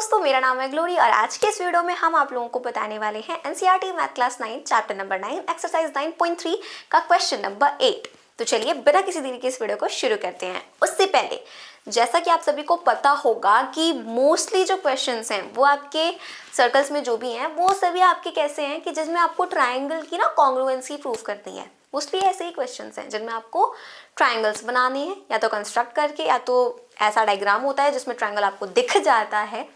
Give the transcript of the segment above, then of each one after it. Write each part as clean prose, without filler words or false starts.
दोस्तों, मेरा नाम है ग्लोरी और आज के इस वीडियो में हम आप लोगों को बताने वाले हैं NCERT math class 9 chapter number 9 exercise 9.3 का क्वेश्चन नंबर 8। तो चलिए बिना किसी देरी के इस वीडियो को शुरू करते हैं। उससे पहले जैसा कि आप सभी को पता होगा कि मोस्टली जो क्वेश्चंस हैं वो आपके सर्कल्स में जो भी हैं वो सभी आपके कैसे हैं कि जिसमें आपको ट्राइंगल की कॉन्ग्रुएंसी प्रूव करनी है। मोस्टली ऐसे ही क्वेश्चंस हैं जिनमें आपको ट्राइंगल्स बनाने हैं, या तो कंस्ट्रक्ट करके या तो ऐसा डायग्राम होता है जिसमें ट्राइंगल आपको दिख जाता है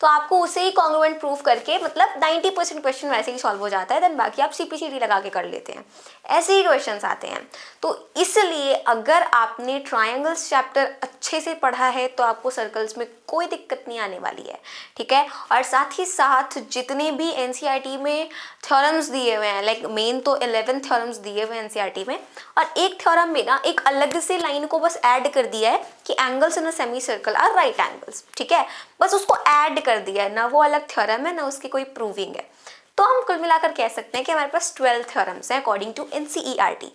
तो आपको उसे ही कॉन्ग्रुएंट प्रूव करके मतलब 90% क्वेश्चन वैसे ही सॉल्व हो जाता है। देन बाकी आप CPCD लगा के कर लेते हैं। ऐसे ही क्वेश्चंस आते हैं। तो इसलिए अगर आपने ट्रायंगल्स चैप्टर अच्छे से पढ़ा है तो आपको सर्कल्स में कोई दिक्कत नहीं आने वाली है, ठीक है। और साथ ही साथ जितने भी NCERT में थ्योरम्स दिए हुए हैं, लाइक मेन तो 11 थ्योरम्स दिए हुए हैं NCERT में, और एक थ्योरम में ना एक अलग से लाइन को बस ऐड कर दिया है कि angles in a semi circle are right angles, ठीक है। बस उसको ऐड कर दिया है, ना वो अलग थ्योरम है ना उसकी कोई प्रूविंग है। तो हम कुल मिलाकर कह सकते हैं कि हमारे पास 12 थ्योरम्स हैं अकॉर्डिंग टू NCERT।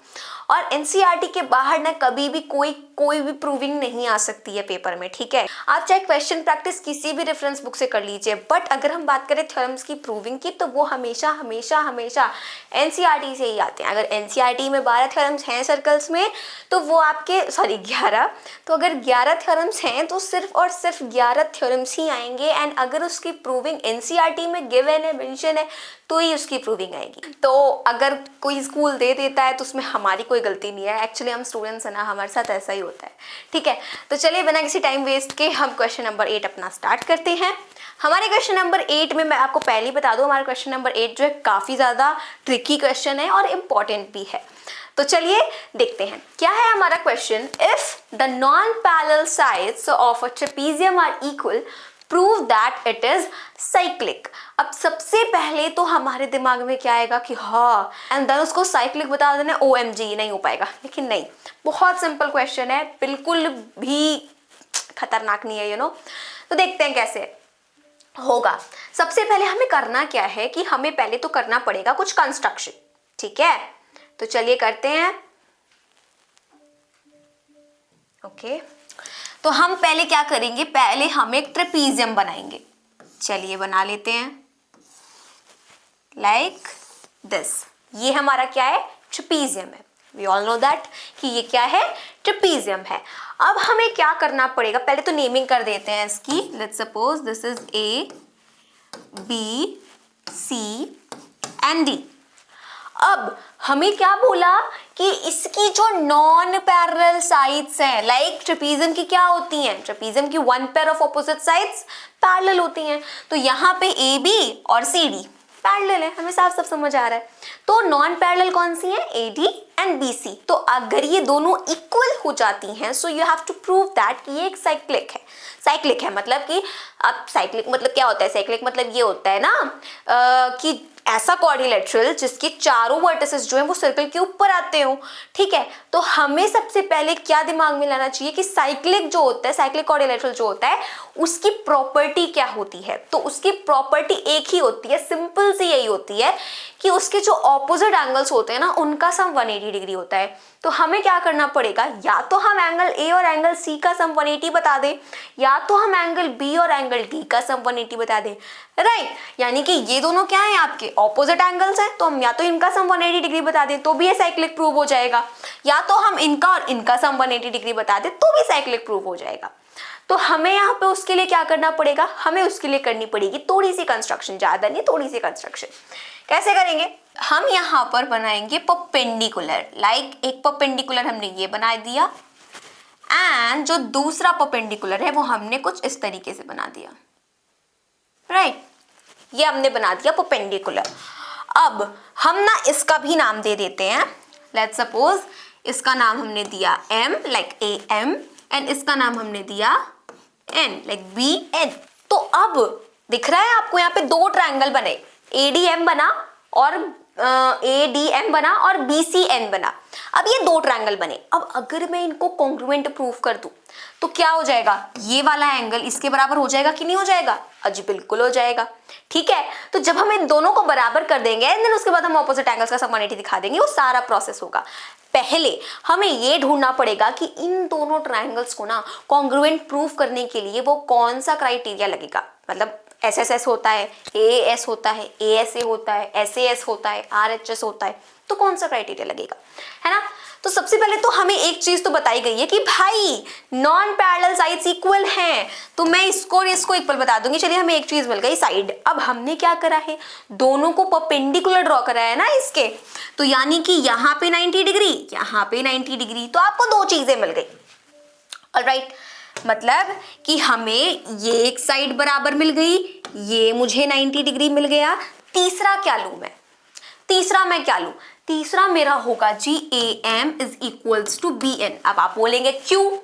और NCERT के बाहर ना कभी भी कोई भी प्रूविंग नहीं आ सकती है पेपर में, ठीक है। आप चाहे क्वेश्चन प्रैक्टिस किसी भी रेफरेंस बुक से कर लीजिए, बट अगर हम बात करें थ्योरम्स की प्रूविंग की तो वो हमेशा हमेशा हमेशा NCERT से ही आते हैं। अगर NCERT में 12 थ्योरम्स हैं सर्कल्स में तो वो आपके 11, तो अगर 11 थ्योरम्स हैं तो सिर्फ और सिर्फ 11 थ्योरम्स ही आएंगे। एंड अगर उसकी प्रूविंग NCERT में गिवन है, मेंशन है, तो ही उसकी प्रूविंग आएगी। तो अगर कोई स्कूल दे देता है तो उसमें हमारी कोई गलती नहीं है। एक्चुअली हम स्टूडेंट्स हैं ना, हमारे साथ ऐसा ही होता है, ठीक है। तो चलिए बिना किसी टाइम वेस्ट के हम क्वेश्चन नंबर 8 अपना स्टार्ट करते हैं। हमारे क्वेश्चन नंबर 8 में मैं आपको पहले ही बता दूं, हमारा क्वेश्चन नंबर 8 जो है काफ़ी ज़्यादा ट्रिकी क्वेश्चन है और इम्पॉर्टेंट भी है। तो चलिए देखते हैं क्या है हमारा question. If the non parallel sides of a trapezium are equal, prove that it is cyclic. अब सबसे पहले तो हमारे दिमाग में क्या आएगा कि हाँ, एंड देन उसको साइक्लिक बता देना, OMG नहीं हो पाएगा। लेकिन नहीं, बहुत सिंपल क्वेश्चन है, बिल्कुल भी खतरनाक नहीं है, तो देखते हैं कैसे होगा। सबसे पहले हमें करना क्या है कि हमें पहले तो करना पड़ेगा कुछ कंस्ट्रक्शन, ठीक है। तो चलिए करते हैं। ओके, तो हम पहले क्या करेंगे, पहले हम एक ट्रेपीजियम बनाएंगे। चलिए बना लेते हैं लाइक दिस। ये हमारा क्या है, ट्रेपीजियम है। वी ऑल नो दैट कि ये क्या है, ट्रेपीजियम है। अब हमें क्या करना पड़ेगा, पहले तो नेमिंग कर देते हैं इसकी। Let's suppose this is A, B, C and D। अब हमें क्या बोला कि इसकी जो नॉन पैरेलल साइड्स हैं, लाइक ट्रेपीजियम की क्या होती हैं, ट्रेपीजियम की one pair of opposite sides parallel होती हैं। तो यहाँ पे AB और CD पैरेलल है, हमें साफ सब समझ आ रहा है। तो नॉन पैरेलल कौन सी है, AD एंड BC। तो अगर ये दोनों इक्वल हो जाती हैं so you have to prove that कि ये एक साइक्लिक है। साइक्लिक है मतलब कि अब साइक्लिक मतलब क्या होता है, साइक्लिक मतलब ये होता है ना कि ऐसा क्वाड्रिलेटरल जिसके चारों वर्टिसेस जो है वो सर्कल के ऊपर आते हो, ठीक है। तो हमें सबसे पहले क्या दिमाग में लाना चाहिए कि साइक्लिक जो होता है, साइक्लिक क्वाड्रिलेटरल जो होता है उसकी प्रॉपर्टी क्या होती है। तो उसकी प्रॉपर्टी एक ही होती है, सिंपल सी यही होती है कि उसके जो ऑपोजिट एंगल्स होते हैं ना उनका सम 180 डिग्री होता है। तो हमें क्या करना पड़ेगा, या तो हम एंगल A और एंगल C का सम 180 बता दें, या तो हम एंगल B और एंगल D का सम 180 बता दें, राइट। यानी कि ये दोनों क्या है, आपके ऑपोजिट एंगल्स हैं, तो हम या तो इनका सम 180 डिग्री बता दें तो भी ये साइक्लिक प्रूव हो जाएगा, या तो हम इनका और इनका सम 180 डिग्री बता दें तो भी साइक्लिक प्रूव हो जाएगा। तो हमें यहाँ पे उसके लिए क्या करना पड़ेगा, हमें उसके लिए करनी पड़ेगी थोड़ी सी कंस्ट्रक्शन, ज्यादा नहीं, थोड़ी सी कंस्ट्रक्शन। कैसे करेंगे, हम यहाँ पर बनाएंगे परपेंडिकुलर। लाइक एक परपेंडिकुलर हमने ये बना दिया एंड जो दूसरा परपेंडिकुलर है वो हमने कुछ इस तरीके से बना दिया, राइट। ये हमने बना दिया परपेंडिकुलर। अब हम ना इसका भी नाम दे देते हैं। लेट्स सपोज इसका नाम हमने दिया M लाइक AM एंड इसका नाम हमने दिया N लाइक BN। तो अब दिख रहा है आपको यहाँ पे दो ट्रायंगल बने, ADM बना और ADM बना और BCN बना। अब ये दो ट्रायंगल बने। अब अगर मैं इनको कॉन्ग्रुएंट प्रूफ कर दूं तो क्या हो जाएगा, ये वाला एंगल इसके बराबर हो जाएगा कि नहीं हो जाएगा, अजी बिल्कुल हो जाएगा, ठीक है। तो जब हम इन दोनों को बराबर कर देंगे एंड देन उसके बाद हम ऑपोजिट एंगल्स का सम 180 दिखा देंगे, वो सारा प्रोसेस होगा। पहले हमें ये ढूंढना पड़ेगा कि इन दोनों ट्रायंगल्स को ना कॉन्ग्रुएंट प्रूफ करने के लिए वो कौन सा क्राइटेरिया लगेगा। मतलब SSS होता है, AAS होता है, ASA होता है, SAS होता है, RHS होता है, तो कौन सा क्राइटेरिया लगेगा, है ना। तो सबसे पहले तो हमें एक चीज तो बताई गई है कि भाई नॉन पैरेलल साइड्स इक्वल हैं, तो मैं इसको और इसको इक्वल बता दूंगी। चलिए हमें एक चीज मिल गई साइड। अब हमने क्या करा है, दोनों को परपेंडिकुलर ड्रॉ करा है ना इसके, तो यानी कि यहाँ पे 90 डिग्री, यहाँ पे 90 डिग्री, तो आपको दो चीजें मिल गई। ऑलराइट, मतलब कि हमें ये एक साइड बराबर मिल गई, ये मुझे 90 डिग्री मिल गया। तीसरा क्या लूं मैं, तीसरा मैं क्या लूं, तीसरा मेरा होगा जी AM is equals to BN। अब आप बोलेंगे क्यों,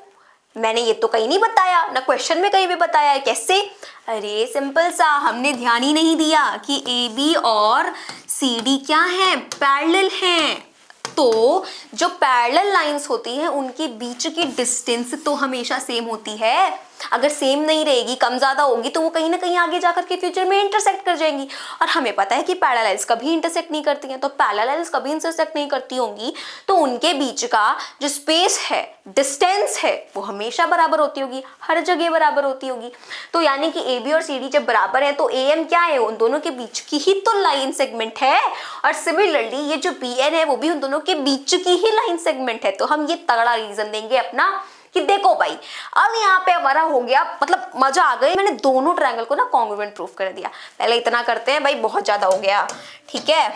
मैंने ये तो कहीं नहीं बताया, ना क्वेश्चन में कहीं भी बताया है, कैसे। अरे सिंपल सा, हमने ध्यान ही नहीं दिया कि AB और CD क्या है, पैरेलल हैं। तो जो पैरेलल लाइंस होती हैं उनके बीच की डिस्टेंस तो हमेशा सेम होती है। अगर सेम नहीं रहेगी, कम ज्यादा होगी, तो वो कहीं ना कहीं आगे जाकर के फ्यूचर में इंटरसेक्ट कर जाएंगी। और हमें पता है कि पैरेलल्स कभी इंटरसेक्ट नहीं करती हैं, तो पैरेलल्स कभी इंटरसेक्ट नहीं करती होंगी, तो उनके बीच का जो स्पेस है, डिस्टेंस है, वो हमेशा बराबर होती होगी, हर जगह बराबर होती होगी। तो यानी कि AB और CD जब बराबर है तो AM क्या है, उन दोनों के बीच की ही तो लाइन सेगमेंट है। और सिमिलरली ये जो BN है वो भी उन दोनों के बीच की ही लाइन सेगमेंट है। तो हम ये तगड़ा रीजन देंगे अपना कि देखो भाई, अब यहाँ पे हमारा हो गया, मतलब मजा आ गई, मैंने दोनों ट्रायंगल को ना कॉन्ग्रुएंट प्रूफ कर दिया। पहले इतना करते हैं भाई, बहुत ज्यादा हो गया, ठीक है।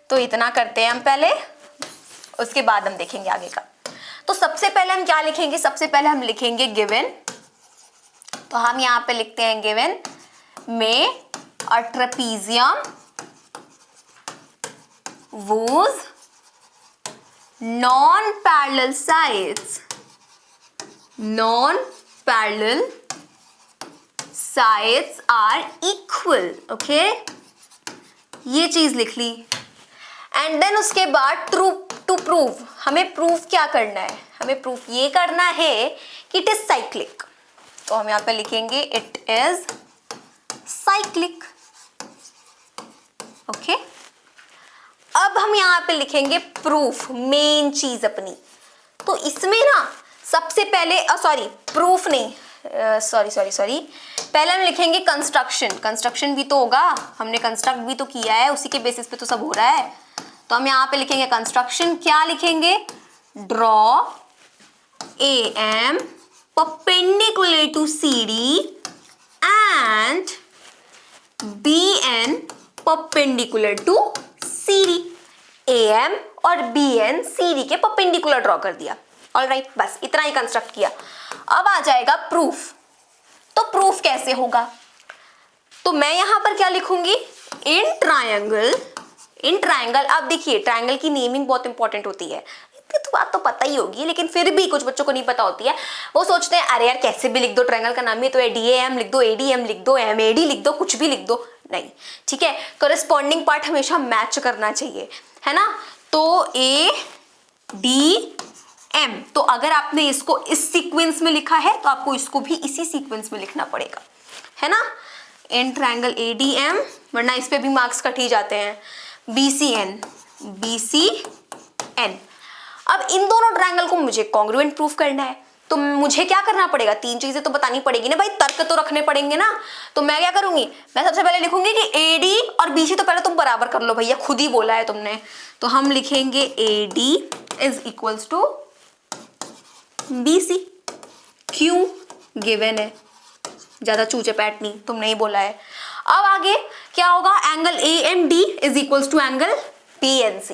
तो इतना करते हैं हम पहले, उसके बाद हम देखेंगे आगे का। तो सबसे पहले हम क्या लिखेंगे, सबसे पहले हम लिखेंगे गिवन। तो हम यहाँ पे लिखते हैं गिवन में अ trapezium whose non-parallel sides are equal, okay, ये चीज लिख ली। एंड देन उसके बाद टू प्रूव, हमें प्रूफ क्या करना है, हमें प्रूफ ये करना है कि इट इज साइक्लिक। तो हम यहाँ पे लिखेंगे इट इज साइक्लिक, ओके। अब हम यहाँ पे लिखेंगे प्रूफ, मेन चीज अपनी। तो इसमें ना सबसे पहले प्रूफ नहीं, सॉरी, पहले हम लिखेंगे कंस्ट्रक्शन। कंस्ट्रक्शन भी तो होगा, हमने कंस्ट्रक्ट भी तो किया है, उसी के बेसिस पे तो सब हो रहा है। तो हम यहाँ पे लिखेंगे कंस्ट्रक्शन, क्या लिखेंगे, draw AM perpendicular to CD and BN perpendicular to CD। AM और BN CD के परपेंडिकुलर ड्रॉ कर दिया। ऑलराइट, बस इतना ही कंस्ट्रक्ट किया। अब आ जाएगा प्रूफ। तो प्रूफ कैसे होगा, तो मैं यहां पर क्या लिखूंगी, इन ट्रायंगल। अब देखिए ट्रायंगल की नेमिंग बहुत इंपॉर्टेंट होती है, तो बात तो पता ही होगी, लेकिन फिर भी कुछ बच्चों को नहीं पता होती है। वो सोचते हैं अरे यार कैसे भी लिख दो, ट्रायंगल का नाम ही तो है, DAM लिख दो, ADM लिख दो, MAD लिख दो, कुछ भी लिख दो, नहीं, ठीक है। कॉरेस्पॉन्डिंग पार्ट हमेशा मैच करना चाहिए, है ना। तो ADM, तो अगर आपने इसको इस सीक्वेंस में लिखा है तो आपको इसको भी इसी सीक्वेंस में लिखना पड़ेगा, है ना। इन ट्रायंगल ADM, वरना इस पे भी मार्क्स कट ही जाते हैं। BCN। अब इन दोनों ट्रायंगल को मुझे कॉन्ग्रुएंट प्रूफ करना है, तो मुझे क्या करना पड़ेगा, तीन चीजें तो बतानी पड़ेगी ना भाई, तर्क तो रखने पड़ेंगे ना। तो मैं क्या करूंगी, मैं सबसे पहले लिखूंगी कि AD और BC तो पहले तुम बराबर कर लो भैया, खुद ही बोला है तुमने। तो हम लिखेंगे AD is equals to BC, क्यों, गिवन है, ज्यादा चूचे पैट नहीं, तुमने ही बोला है। अब आगे क्या होगा, angle AMD is equals to angle BNC।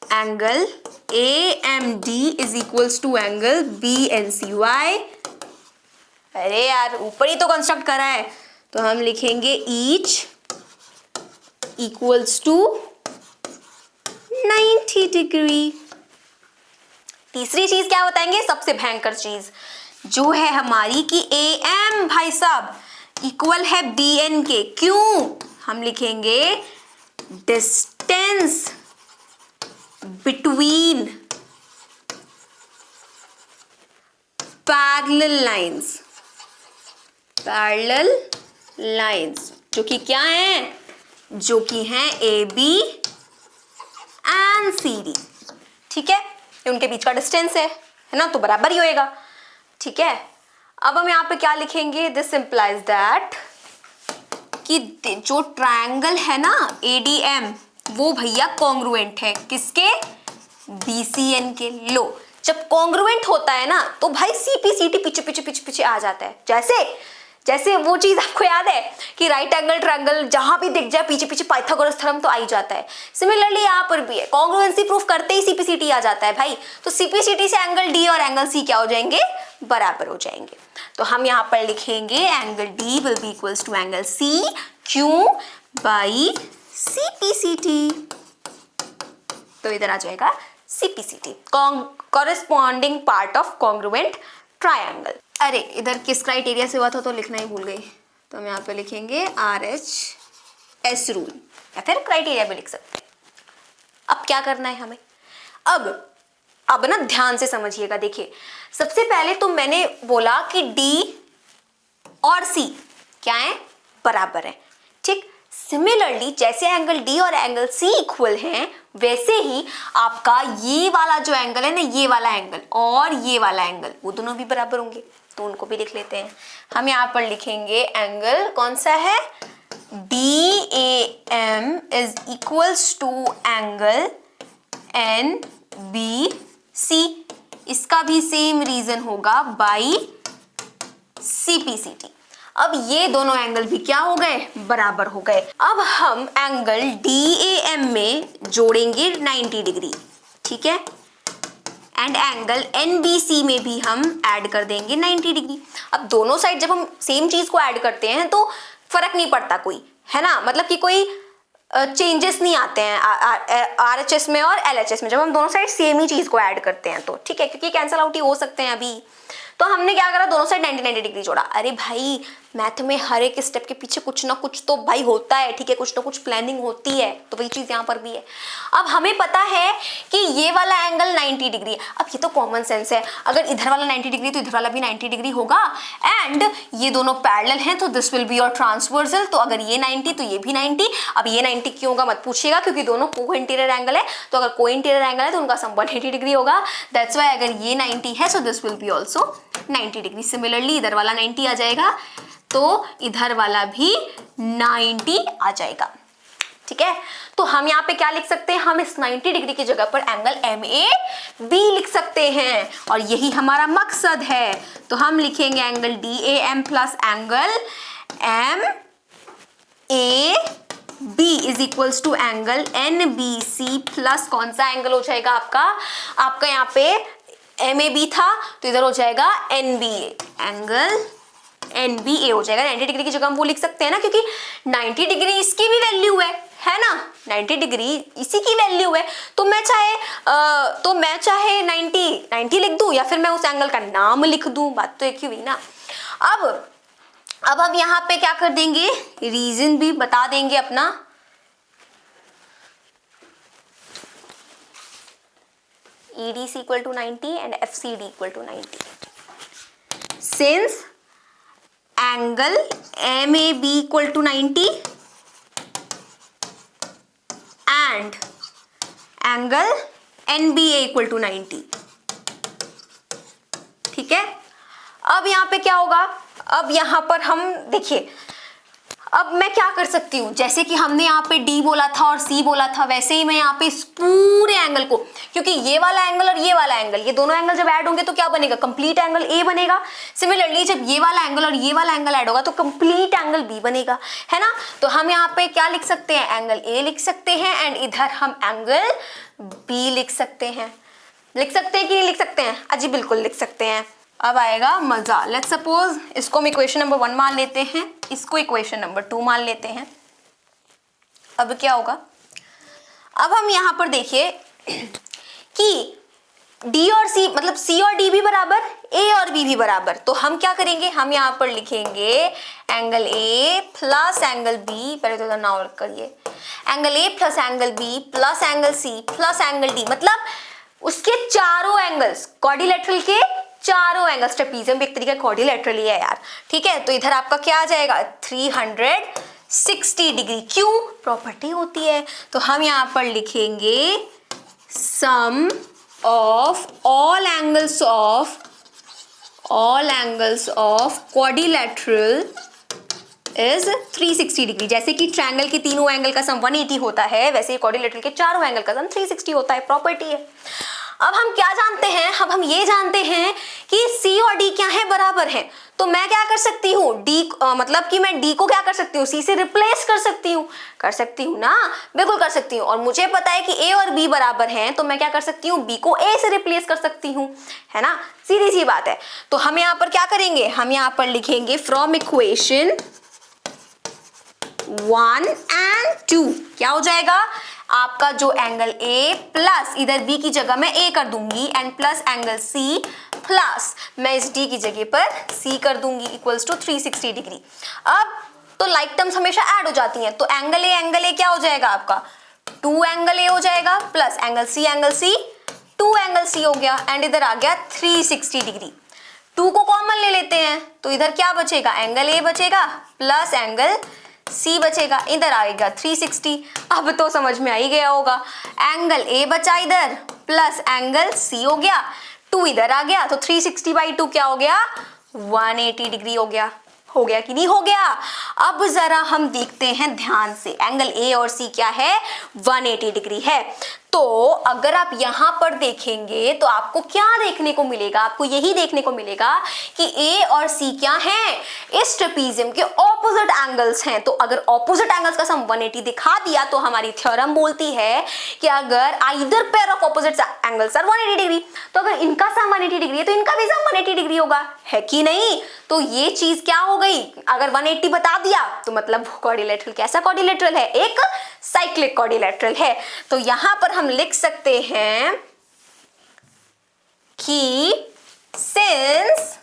Angle AMD is equals to angle BNC। Why, अरे यार ऊपर ही तो कंस्ट्रक्ट करा है, तो हम लिखेंगे ईच इक्वल्स टू 90 डिग्री। तीसरी चीज क्या बताएंगे, सबसे भयंकर चीज जो है हमारी कि AM भाई साहब इक्वल है BN के, क्यों, हम लिखेंगे डिस्टेंस बिटवीन पैरेलल लाइंस, जो कि क्या है, जो कि हैं AB एंड CD, ठीक है, उनके बीच का डिस्टेंस है ना, तो बराबर ही होएगा, ठीक है। अब हम यहाँ पे क्या लिखेंगे, दिस इम्प्लाइज दैट कि जो ट्रायंगल है ना ADM वो भैया कॉन्ग्रुएंट है किसके, BCN के। लो जब कॉन्ग्रुएंट होता है ना तो भाई CPCT पीछे पीछे पीछे पीछे आ जाता है। जैसे जैसे वो चीज आपको याद है कि राइट एंगल ट्रायंगल जहां भी दिख जाए पीछे पीछे पाइथागोरस थ्योरम तो आ ही जाता है। सिमिलरली यहाँ पर भी है, कॉन्ग्रुएंसी प्रूफ करते ही CPCT आ जाता है भाई। तो CPCT से एंगल D और एंगल C क्या हो जाएंगे, बराबर हो जाएंगे। तो हम यहाँ पर लिखेंगे angle D will be equals to angle C क्यों बाई CPCT। तो इधर आ जाएगा CPCT, corresponding part of congruent triangle. अरे इधर किस क्राइटेरिया से हुआ था तो लिखना ही भूल गई। तो हम यहाँ पे लिखेंगे RHS रूल या फिर क्राइटेरिया भी लिख सकते हैं। अब क्या करना है हमें, अब ना ध्यान से समझिएगा। देखिए सबसे पहले तो मैंने बोला कि D और C क्या है, बराबर है, ठीक। सिमिलरली जैसे एंगल D और एंगल C इक्वल हैं वैसे ही आपका ये वाला जो एंगल है ना, ये वाला एंगल और ये वाला एंगल वो दोनों भी बराबर होंगे। तो उनको भी लिख लेते हैं। हम यहाँ पर लिखेंगे एंगल कौन सा है, DAM is equals to angle NBC। इसका भी सेम रीजन होगा बाई CPCT। अब ये दोनों एंगल भी क्या हो गए, बराबर हो गए। अब हम एंगल DAM में जोड़ेंगे 90 डिग्री, ठीक है, एंड एंगल NBC में भी हम ऐड कर देंगे 90 डिग्री। अब दोनों साइड जब हम सेम चीज को ऐड करते हैं तो फर्क नहीं पड़ता कोई, है ना, मतलब कि कोई चेंजेस नहीं आते हैं RHS में और LHS में जब हम दोनों साइड सेम ही चीज को ऐड करते हैं तो, ठीक है, क्योंकि कैंसल आउट ही हो सकते हैं अभी। तो हमने क्या करा, दोनों साइड 90 डिग्री जोड़ा। अरे भाई मैथ में हर एक स्टेप के पीछे कुछ ना कुछ तो भाई होता है, ठीक है, कुछ ना कुछ प्लानिंग होती है, तो वही चीज यहाँ पर भी है। अब हमें पता है कि ये वाला एंगल 90 डिग्री है। अब ये तो कॉमन सेंस है, अगर इधर वाला 90 डिग्री तो इधर वाला भी 90 डिग्री होगा, एंड ये दोनों पैरेलल हैं तो this will be your transversal. तो अगर ये 90 तो ये भी 90। अब ये 90 क्यों होगा मत पूछिएगा, क्योंकि दोनों को इंटीरियर एंगल है, तो अगर को इंटीरियर एंगल है तो उनका सम 180 डिग्री होगा। दैट्स वाई अगर ये 90 है so this will be also 90 degree. Similarly इधर वाला 90 आ जाएगा तो इधर वाला भी 90 आ जाएगा, ठीक है। तो हम यहाँ पे क्या लिख सकते हैं, हम इस 90 डिग्री की जगह पर एंगल MAB लिख सकते हैं, और यही हमारा मकसद है। तो हम लिखेंगे angle DAM plus angle MAB is equals to angle NBC plus कौन सा एंगल हो जाएगा आपका यहाँ पे MAB था तो इधर हो जाएगा NBA, एंगल NBA हो जाएगा। 90 डिग्री की जगह हम वो लिख सकते हैं ना, क्योंकि 90 डिग्री इसकी भी वैल्यू है ना, 90 डिग्री इसी की वैल्यू है। तो मैं चाहे 90 लिख दूं या फिर मैं उस एंगल का नाम लिख दूं, बात तो एक ही हुई ना। अब हम यहाँ पे क्या कर देंगे, रीजन भी बता देंगे अपना। EDC equal to 90 and FCD equal to 90. Since angle MAB equal to 90 and angle NBA equal to 90, ठीक है। अब यहाँ पे क्या होगा, अब यहाँ पर हम देखिए, अब मैं क्या कर सकती हूँ, जैसे कि हमने यहाँ पे D बोला था और C बोला था, वैसे ही मैं यहाँ पे इस पूरे एंगल को, क्योंकि ये वाला एंगल और ये वाला एंगल, ये दोनों एंगल जब ऐड होंगे तो क्या बनेगा, कंप्लीट एंगल A बनेगा। सिमिलरली जब ये वाला एंगल और ये वाला एंगल ऐड होगा तो कंप्लीट एंगल B बनेगा, है ना। तो हम यहाँ पे क्या लिख सकते हैं, एंगल A लिख सकते हैं, एंड इधर हम एंगल B लिख सकते हैं। लिख सकते हैं कि नहीं लिख सकते हैं, अजी बिल्कुल लिख सकते हैं। अब आएगा मजा। लेट्स सपोज इसको हम इक्वेशन नंबर 1 मान लेते हैं, इसको इक्वेशन नंबर 2 मान लेते हैं। अब क्या होगा, अब हम यहाँ पर देखिए कि D और C मतलब C और D भी बराबर, A और B भी बराबर। तो हम क्या करेंगे, हम यहाँ पर लिखेंगे angle A plus angle B, पहले तो नाम करिए, angle A plus angle B plus angle C plus angle D, मतलब उसके चारों एंगल्स, क्वाड्रिलेटरल के चारों एंगल्स, ट्रेपीजियम भी एक तरीके का क्वाड्रिलेटरल ही है यार, ठीक है। तो इधर आपका क्या आ जाएगा, 360 डिग्री। क्यों, प्रॉपर्टी होती है। तो हम यहाँ पर लिखेंगे sum of all angles of all angles of quadrilateral is 360 degree. जैसे कि ट्रायंगल के तीनों एंगल का सम 180 होता है, वैसे क्वाड्रिलेटरल के चारों एंगल का सम 360 होता है, प्रॉपर्टी है। अब हम क्या जानते हैं, अब हम ये जानते हैं कि C और D क्या है, बराबर है। तो मैं क्या कर सकती हूँ, मतलब कि मैं D को क्या कर सकती हूँ, C से रिप्लेस कर सकती हूँ ना, बिल्कुल कर सकती हूँ। और मुझे पता है कि A और B बराबर हैं, तो मैं क्या कर सकती हूँ, B को A से रिप्लेस कर सकती हूँ, है ना, सीधी सी बात है। तो हम यहाँ पर क्या करेंगे, हम यहाँ पर लिखेंगे फ्रॉम इक्वेशन 1 and 2 क्या हो जाएगा, आपका जो एंगल A प्लस इधर B की जगह मैं A कर दूंगी and plus angle C plus मैं इस D की जगह पर C कर दूंगी इक्वल्स टू 360 डिग्री। अब तो लाइक टर्म्स हमेशा ऐड हो जाती हैं, तो एंगल A क्या हो जाएगा आपका, 2 एंगल A हो जाएगा plus angle C 2 angle C हो गया एंड इधर आ गया 360 डिग्री। 2 को कॉमन ले लेते हैं तो इधर क्या बचेगा, एंगल A बचेगा प्लस एंगल C बचेगा, इधर आएगा 360। अब तो समझ में आ ही गया होगा, एंगल A बचा इधर प्लस एंगल C हो गया, 2 इधर आ गया तो 360/2 क्या हो गया, 180 डिग्री हो गया कि नहीं हो गया। अब जरा हम देखते हैं ध्यान से, एंगल A और C क्या है, 180 डिग्री है। तो अगर आप यहां पर देखेंगे तो आपको क्या देखने को मिलेगा, आपको यही देखने को मिलेगा कि A और C क्या हैं, इस ट्रेपीजियम के ऑपोजिट एंगल्स हैं। तो अगर ऑपोजिट एंगल्स का सम 180 दिखा दिया तो हमारी थ्योरम बोलती है कि अगर either pair of opposite angles are 180 degree, तो अगर इनका सम 180 डिग्री है तो इनका भी सम 180 डिग्री होगा, है कि नहीं। तो ये चीज क्या हो गई, अगर 180 बता दिया तो मतलब क्वाड्रिलेटरल कैसा क्वाड्रिलेटरल है, एक साइक्लिक क्वाड्रिलेटरल है। तो यहां पर हम लिख सकते हैं कि since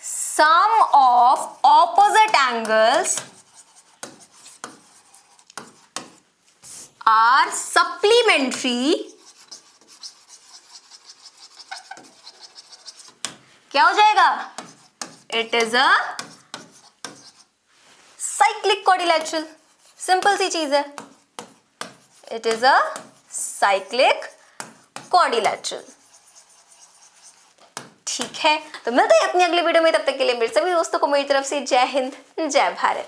sum of opposite angles are supplementary, क्या हो जाएगा, it is a cyclic quadrilateral. Simple सी चीज है, it is a cyclic quadrilateral. ठीक है, तो मिलते हैं अपनी अगले वीडियो में, तब तक के लिए मेरे सभी दोस्तों को मेरी तरफ से जय हिंद जय भारत।